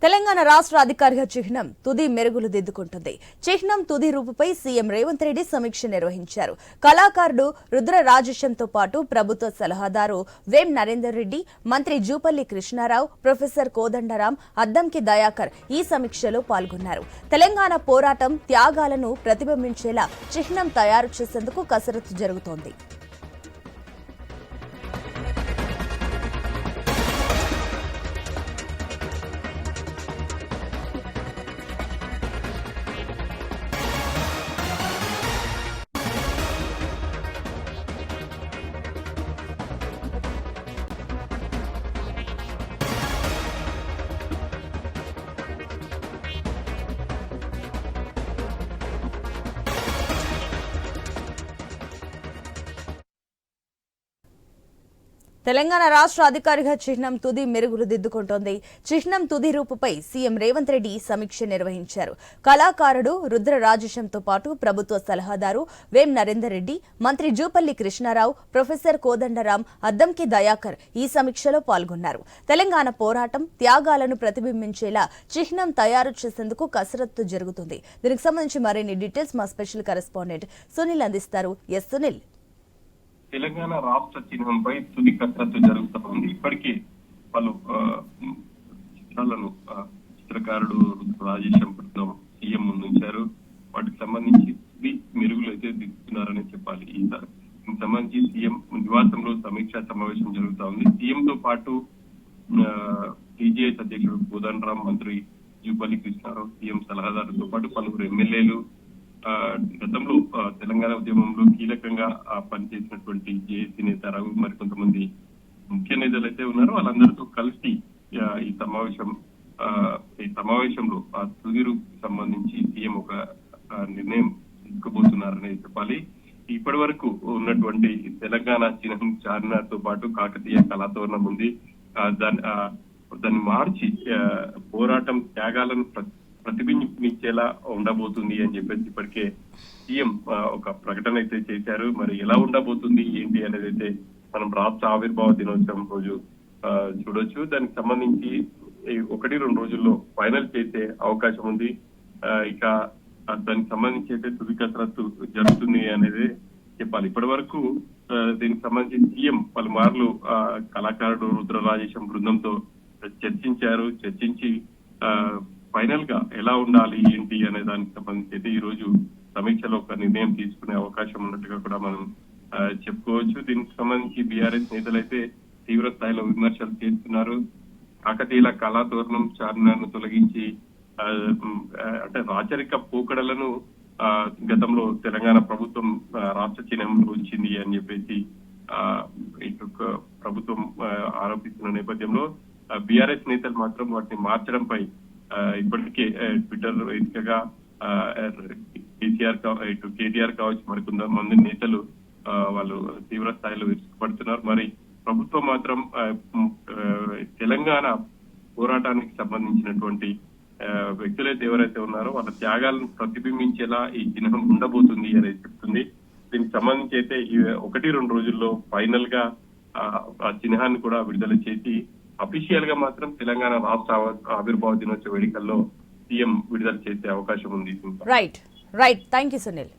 తెలంగాణ రాష్ట్ర అధికారిక చిహ్నం తుది మెరుగులు దిద్దుకుంటుంది. చిహ్నం తుది రూపుపై సీఎం రేవంత్ రెడ్డి సమీక్ష నిర్వహించారు. కళాకారుడు రుద్ర రాజేశంతో పాటు ప్రభుత్వ సలహాదారు వేం నరేందర్ రెడ్డి, మంత్రి జూపల్లి కృష్ణారావు, ప్రొఫెసర్ కోదండరాం, అద్దంకి దయాకర్ ఈ సమీక్షలో పాల్గొన్నారు. తెలంగాణ పోరాటం త్యాగాలను ప్రతిబింబించేలా చిహ్నం తయారు చేసేందుకు కసరత్తు జరుగుతోంది. తెలంగాణ రాష్ట్ర అధికారిక చిహ్నం తుది మెరుగులు దిద్దుకుంటోంది. చిహ్నం తుది రూపుపై సీఎం రేవంత్ రెడ్డి సమీక్ష నిర్వహించారు. కళాకారుడు రుద్ర రాజేశంతో పాటు ప్రభుత్వ సలహాదారు వేం నరేందర్ రెడ్డి, మంత్రి జూపల్లి కృష్ణారావు, ప్రొఫెసర్ కోదండరాం, అద్దంకి దయాకర్ ఈ సమీక్షలో పాల్గొన్నారు. తెలంగాణ పోరాటం త్యాగాలను ప్రతిబింబించేలా చిహ్నం తయారు చేసేందుకు కసరత్తు జరుగుతుంది. దీనికి సంబంధించి మరిన్ని డీటెయిల్స్ మా స్పెషల్ కరెస్పాండెంట్ సునీల్ అందిస్తారు. ఎస్ సునీల్. తెలంగాణ రాష్ట్ర చిహ్నంపై తుది కసరత్తు జరుగుతూ ఉంది. ఇప్పటికే పలు చిత్రాలను చిత్రకారుడు రాజేశం బృందం సీఎం ముందుంచారు. వాటికి సంబంధించి తుది మెరుగులు అయితే దిగుతున్నారని చెప్పాలి. దీనికి సంబంధించి సీఎం నివాసంలో సమీక్షా సమావేశం జరుగుతూ ఉంది. సీఎం తో పాటు టీజేఎస్ అధ్యక్షుడు కోదండరాం, మంత్రి జూపల్లి కృష్ణారావు, సీఎం సలహాదారులతో పాటు పలువురు ఎమ్మెల్యేలు, గతంలో తెలంగాణ ఉద్యమంలో కీలకంగా పనిచేసినటువంటి జేఏసీ నేత రవి, మరికొంతమంది ముఖ్య నేతలు అయితే ఉన్నారో వాళ్ళందరితో కలిసి ఈ సమావేశంలో తుదిరు సంబంధించి సీఎం ఒక నిర్ణయం తీసుకోబోతున్నారని చెప్పాలి. ఇప్పటి వరకు ఉన్నటువంటి తెలంగాణ చిహ్నం చార్మినార్ తో పాటు కాకతీయ కళాతోరణం ఉంది. దాన్ని మార్చి పోరాటం త్యాగాలను ప్రతిబింబించేలా ఉండబోతుంది అని చెప్పేసి ఇప్పటికే సీఎం ఒక ప్రకటన అయితే చేశారు. మరి ఎలా ఉండబోతుంది ఏంటి అనేది అయితే మనం రాష్ట్ర ఆవిర్భావ దినోత్సవం రోజు చూడొచ్చు. దానికి సంబంధించి 1-2 రోజుల్లో ఫైనల్ చేసే అవకాశం ఉంది. ఇక దానికి సంబంధించి అయితే తుది కసరత్తు జరుగుతుంది అనేది చెప్పాలి. ఇప్పటి వరకు దీనికి సంబంధించి సీఎం పలుమార్లు కళాకారుడు రుద్ర రాజేశం బృందంతో చర్చించి ఫైనల్ గా ఎలా ఉండాలి ఏంటి అనే దానికి సంబంధించి అయితే ఈ రోజు సమీక్షలో ఒక నిర్ణయం తీసుకునే అవకాశం ఉన్నట్టుగా కూడా మనం చెప్పుకోవచ్చు. దీనికి సంబంధించి బీఆర్ఎస్ నేతలైతే తీవ్ర స్థాయిలో విమర్శలు చేస్తున్నారు. కాకతీయుల కళాతోరణం చార్మినార్ ను తొలగించి అంటే రాచరిక పోకడలను గతంలో తెలంగాణ ప్రభుత్వం రాష్ట్ర చిహ్నంలో ఉంచింది అని చెప్పేసి ప్రభుత్వం ఆరోపిస్తున్న నేపథ్యంలో బీఆర్ఎస్ నేతలు మాత్రం వాటిని మార్చడంపై ఇప్పటికే ట్విట్టర్ వేదికగా కేటీఆర్ కావచ్చు మరికొంతమంది నేతలు వాళ్ళు తీవ్ర స్థాయిలో విరుచుకుపడుతున్నారు. మరి ప్రభుత్వం మాత్రం తెలంగాణ పోరాటానికి సంబంధించినటువంటి వ్యక్తులైతే ఎవరైతే ఉన్నారో వాళ్ళ త్యాగాలను ప్రతిబింబించేలా ఈ చిహ్నం ఉండబోతుంది అనేది చెప్తుంది. దీనికి సంబంధించి అయితే 1-2 రోజుల్లో ఫైనల్ గా ఆ చిహ్నాన్ని కూడా విడుదల చేసి అఫీషియల్ గా మాత్రం తెలంగాణ రాష్ట్ర ఆవిర్భావ దినోత్సవ వేడుకల్లో సీఎం విడుదల చేసే అవకాశం ఉంది. Right thank you Sunil.